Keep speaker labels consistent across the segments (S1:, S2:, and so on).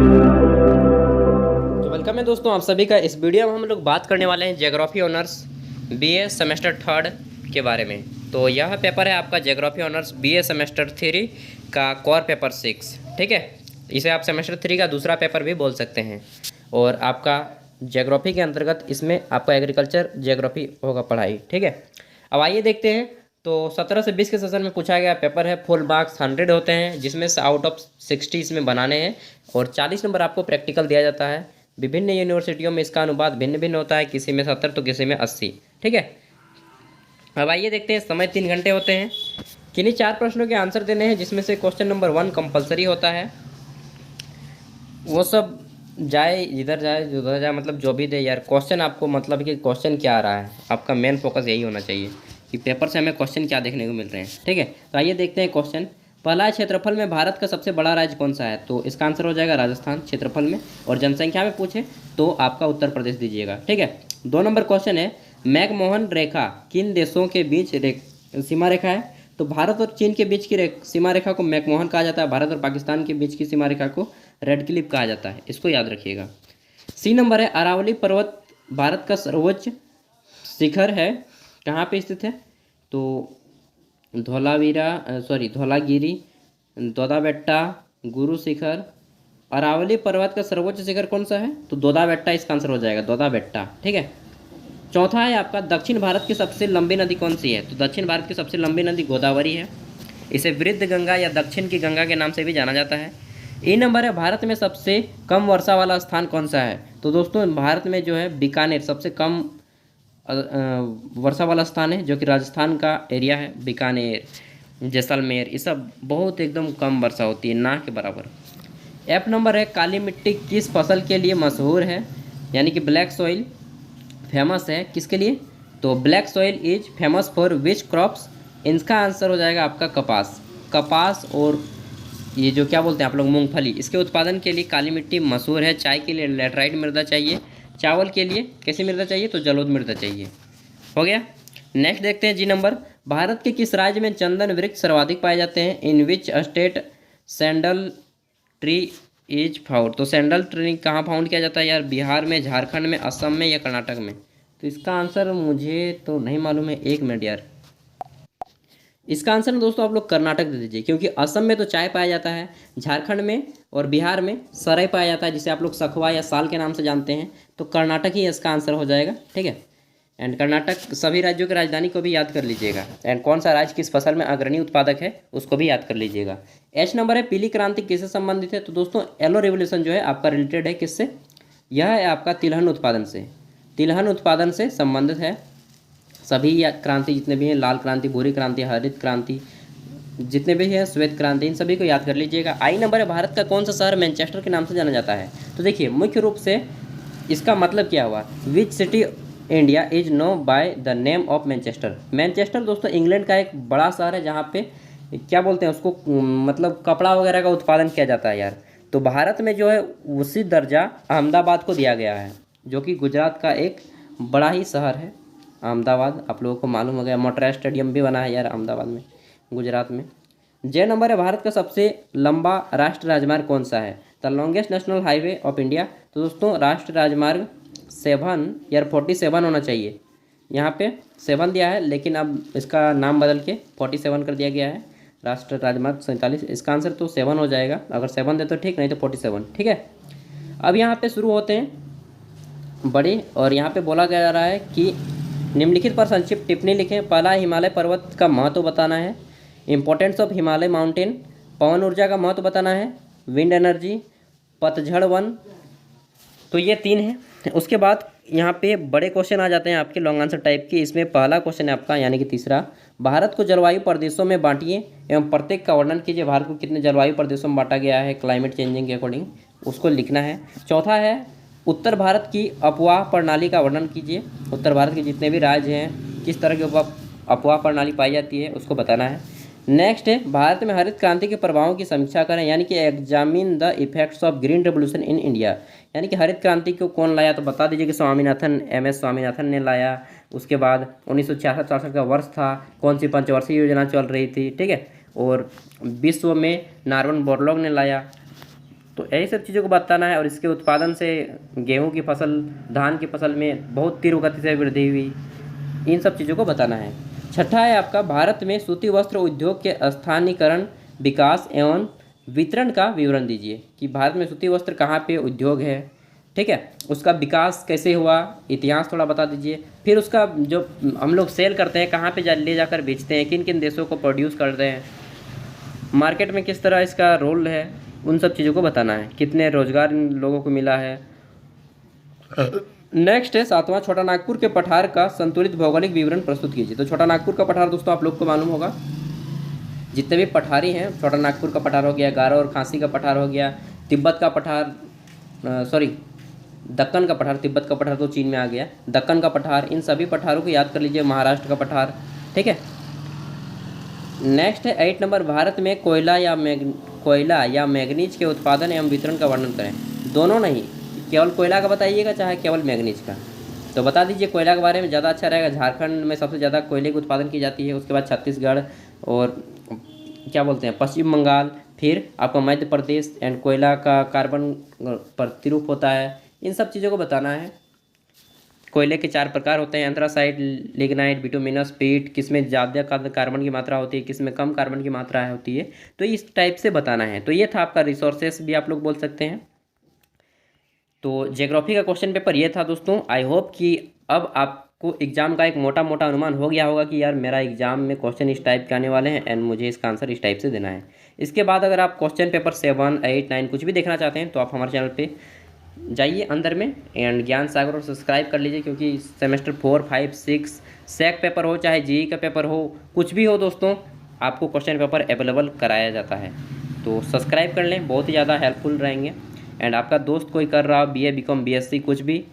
S1: तो वेलकम है दोस्तों आप सभी का। इस वीडियो में हम लोग बात करने वाले हैं geography honours BA semester third के बारे में। तो यह पेपर है आपका geography honours BA semester three का कोर पेपर 6। ठीक है, इसे आप सेमेस्टर थ्री का दूसरा पेपर भी बोल सकते हैं। और आपका ज्योग्राफी के अंतर्गत इसमें आपका एग्रीकल्चर ज्योग्राफी होगा पढ़ाई। ठीक है, अब आइए देखते हैं। तो 17 से 20 के सेशन में पूछा गया पेपर है। फुल मार्क्स 100 होते हैं, जिसमें से आउट ऑफ 60 इसमें बनाने हैं और 40 नंबर आपको प्रैक्टिकल दिया जाता है। विभिन्न यूनिवर्सिटियों में इसका अनुपात भिन्न भिन्न होता है, किसी में 70 तो किसी में 80। ठीक है, अब आइए देखते हैं। समय 3 घंटे होते हैं। किन्हीं 4 प्रश्नों के आंसर देने हैं, जिसमें से क्वेश्चन नंबर 1 कंपलसरी होता है। वो सब जाए इधर जाए उधर जाए, मतलब जो भी दे यार, क्वेश्चन आपको मतलब कि क्वेश्चन क्या आ रहा है, आपका मेन फोकस यही होना चाहिए कि पेपर से हमें क्वेश्चन क्या देखने को मिल रहे हैं। ठीक है, तो आइए देखते हैं क्वेश्चन। पहला है, क्षेत्रफल में भारत का सबसे बड़ा राज्य कौन सा है? तो इसका आंसर हो जाएगा राजस्थान क्षेत्रफल में। और जनसंख्या में पूछे तो आपका उत्तर प्रदेश दीजिएगा। ठीक है, 2 नंबर क्वेश्चन है, मैकमोहन रेखा किन देशों के बीच सीमा रेखा है? तो भारत और चीन के बीच की सीमा रेखा को मैकमोहन कहा जाता है। भारत और पाकिस्तान के बीच की सीमा रेखा को रेड क्लिफ कहा जाता है, इसको याद रखिएगा। सी नंबर है, अरावली पर्वत भारत का सर्वोच्च शिखर है, कहाँ पे स्थित है? तो धौलागिरी, दोदाबेट्टा, गुरु शिखर। अरावली पर्वत का सर्वोच्च शिखर कौन सा है? तो दोदाबेट्टा इसका आंसर हो जाएगा, दोदाबेट्टा। ठीक है, चौथा है आपका, दक्षिण भारत की सबसे लंबी नदी कौन सी है? तो दक्षिण भारत की सबसे लंबी नदी गोदावरी है। इसे वृद्ध गंगा या दक्षिण की गंगा के नाम से भी जाना जाता है। ए नंबर है, भारत में सबसे कम वर्षा वाला स्थान कौन सा है? तो दोस्तों भारत में जो है बीकानेर सबसे कम वर्षा वाला स्थान है, जो कि राजस्थान का एरिया है। बीकानेर, जैसलमेर, ये सब बहुत एकदम कम वर्षा होती है, ना के बराबर। एफ नंबर है, काली मिट्टी किस फसल के लिए मशहूर है? यानी कि ब्लैक सॉइल फेमस है किसके लिए? तो black soil is famous for which crops? इनका आंसर हो जाएगा आपका कपास। कपास और ये जो क्या बोलते हैं आप लोग, मूंगफली, इसके उत्पादन के लिए काली मिट्टी मशहूर है। चाय के लिए लेटराइट मृदा चाहिए, चावल के लिए कैसी मृदा चाहिए? तो जलोढ़ मृदा चाहिए। हो गया। नेक्स्ट देखते हैं जी नंबर, भारत के किस राज्य में चंदन वृक्ष सर्वाधिक पाए जाते हैं? In which state sandal tree is found? तो सैंडल ट्री कहाँ फाउंड किया जाता है यार? बिहार में, झारखंड में, असम में या कर्नाटक में? तो इसका आंसर मुझे तो नहीं मालूम है, 1 मिनट यार। इसका आंसर ना दोस्तों आप लोग कर्नाटक दे दीजिए, क्योंकि असम में तो चाय पाया जाता है, झारखंड में और बिहार में सराय पाया जाता है, जिसे आप लोग सखवा या साल के नाम से जानते हैं। तो कर्नाटक ही इसका आंसर हो जाएगा। ठीक है, एंड कर्नाटक सभी राज्यों की राजधानी को भी याद कर लीजिएगा। एंड कौन सा राज्य किस फसल में अग्रणी उत्पादक है उसको भी याद कर लीजिएगा। एच नंबर है, पीली क्रांति किससे संबंधित है? तो दोस्तों येलो रेवोल्यूशन जो है आपका रिलेटेड है किससे? यह है आपका तिलहन उत्पादन से। तिलहन उत्पादन से संबंधित है सभी या क्रांति जितने भी हैं, लाल क्रांति, भूरी क्रांति, हरित क्रांति, जितने भी हैं, श्वेत क्रांति, इन सभी को याद कर लीजिएगा। आई नंबर है, भारत का कौन सा शहर मैनचेस्टर के नाम से जाना जाता है? तो देखिए मुख्य रूप से इसका मतलब क्या हुआ, which city India is known by the name of Manchester. Manchester दोस्तों इंग्लैंड का एक बड़ा शहर है, जहाँ पे क्या बोलते हैं उसको, मतलब कपड़ा वगैरह का उत्पादन किया जाता है यार। तो भारत में जो है उसी दर्जा अहमदाबाद को दिया गया है, जो कि गुजरात का एक बड़ा ही शहर है। अहमदाबाद आप लोगों को मालूम हो गया, मोटेरा स्टेडियम भी बना है यार अहमदाबाद में, गुजरात में। जे नंबर है, भारत का सबसे लंबा राष्ट्रीय राजमार्ग कौन सा है? The longest national highway of India. तो दोस्तों राष्ट्रीय राजमार्ग 7 या 47 होना चाहिए। यहाँ पे 7 दिया है, लेकिन अब इसका नाम बदल के 47 कर दिया गया है, राष्ट्रीय राजमार्ग 47। इसका आंसर तो 7 हो जाएगा, अगर 7 दे तो ठीक, नहीं तो 47। ठीक है, अब यहाँ पे शुरू होते हैं बड़े, और यहाँ पे बोला जा रहा है कि निम्नलिखित पर संक्षिप्त टिप्पणी लिखें। पहला, हिमालय पर्वत का महत्व बताना है। Importance of Himalaya mountain. पवन ऊर्जा का महत्व बताना है। Wind energy. पतझड़ वन। तो ये 3 हैं। उसके बाद यहाँ पे बड़े क्वेश्चन आ जाते हैं आपके लॉन्ग आंसर टाइप के। इसमें पहला क्वेश्चन है आपका यानी कि तीसरा, भारत को जलवायु प्रदेशों में बांटिए एवं प्रत्येक का वर्णन कीजिए। भारत को कितने जलवायु प्रदेशों में बांटा गया है क्लाइमेट चेंजिंग के अकॉर्डिंग, उसको लिखना है। चौथा है, उत्तर भारत की अपवाह प्रणाली का वर्णन कीजिए। उत्तर भारत के जितने भी राज्य हैं किस तरह की अपवाह प्रणाली पाई जाती है उसको बताना है। नेक्स्ट है, भारत में हरित क्रांति के प्रभावों की समीक्षा करें, यानी कि examine the effects of green revolution in India. यानी कि हरित क्रांति को कौन लाया? तो बता दीजिए कि स्वामीनाथन, MS स्वामीनाथन ने लाया। उसके बाद 1966-64 का वर्ष था, कौन सी पंचवर्षीय योजना चल रही थी। ठीक है, और विश्व में नार्मन बोरलॉग ने लाया। तो यही सब चीज़ों को बताना है। और इसके उत्पादन से गेहूं की फसल, धान की फसल में बहुत तीव्र गति से वृद्धि हुई, इन सब चीज़ों को बताना है। छठा है आपका, भारत में सूती वस्त्र उद्योग के स्थानीयकरण, विकास एवं वितरण का विवरण दीजिए। कि भारत में सूती वस्त्र कहाँ पे उद्योग है, ठीक है, उसका विकास कैसे हुआ, इतिहास थोड़ा बता दीजिए। फिर उसका जो हम लोग सेल करते हैं कहाँ पे ले जाकर बेचते हैं, किन किन देशों को प्रोड्यूस करते हैं, मार्केट में किस तरह इसका रोल है, उन सब चीज़ों को बताना है। कितने रोजगार इन लोगों को मिला है। नेक्स्ट है सातवां, छोटा नागपुर के पठार का संतुलित भौगोलिक विवरण प्रस्तुत कीजिए। तो छोटा नागपुर का पठार दोस्तों आप लोग को मालूम होगा, जितने भी पठारी हैं, छोटा नागपुर का पठार हो गया, गारो और खांसी का पठार हो गया, तिब्बत का पठार, दक्कन का पठार, तिब्बत का पठार तो चीन में आ गया, दक्कन का पठार, इन सभी पठारों को याद कर लीजिए। महाराष्ट्र का पठार, ठीक है। नेक्स्ट है 8 नंबर, भारत में कोयला या मैग्नीज के उत्पादन एवं वितरण का वर्णन करें। दोनों नहीं, केवल कोयला का बताइएगा चाहे केवल मैग्नीज का। तो बता दीजिए कोयला के बारे में, ज़्यादा अच्छा रहेगा। झारखंड में सबसे ज़्यादा कोयले की उत्पादन की जाती है, उसके बाद छत्तीसगढ़ और क्या बोलते हैं पश्चिम बंगाल, फिर आपका मध्य प्रदेश। एंड कोयला का कार्बन प्रतिरूप होता है, इन सब चीज़ों को बताना है। कोयले के 4 प्रकार होते हैं, एंथ्रासाइट, लिग्नाइट, बिटुमिनस, पीट। किसमें ज़्यादा कार्बन की मात्रा होती है, किसमें कम कार्बन की मात्रा होती है, तो इस टाइप से बताना है। तो ये था आपका रिसोर्सेस भी आप लोग बोल सकते हैं। तो ज्योग्राफी का क्वेश्चन पेपर ये था दोस्तों। आई होप कि अब आपको एग्जाम का एक मोटा मोटा अनुमान हो गया होगा कि यार मेरा एग्जाम में क्वेश्चन इस टाइप के आने वाले हैं एंड मुझे इसका आंसर इस टाइप से देना है। इसके बाद अगर आप क्वेश्चन पेपर 7, 8, 9 कुछ भी देखना चाहते हैं तो आप हमारे चैनल पे जाइए अंदर में एंड ज्ञान सागर और सब्सक्राइब कर लीजिए, क्योंकि सेमेस्टर 4, 5, 6 सैक पेपर हो चाहे जीई का पेपर हो, कुछ भी हो दोस्तों, आपको क्वेश्चन पेपर अवेलेबल कराया जाता है। तो सब्सक्राइब कर लें, बहुत ही ज़्यादा हेल्पफुल रहेंगे। एंड आपका दोस्त कोई कर रहा हो BA, BCom, BSc कुछ भी,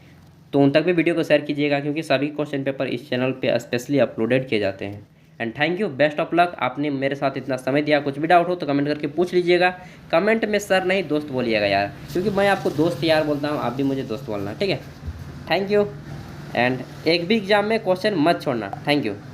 S1: तो उन तक भी वीडियो को शेयर कीजिएगा, क्योंकि सभी क्वेश्चन पेपर इस चैनल पे स्पेशली अपलोडेड किए जाते हैं। And thank you, best of luck. आपने मेरे साथ इतना समय दिया। कुछ भी डाउट हो तो कमेंट करके पूछ लीजिएगा। कमेंट में सर नहीं दोस्त बोलिएगा यार, क्योंकि मैं आपको दोस्त यार बोलता हूँ, आप भी मुझे दोस्त बोलना, ठीक है। Thank you. एंड एक भी एग्जाम में क्वेश्चन मत छोड़ना। Thank you.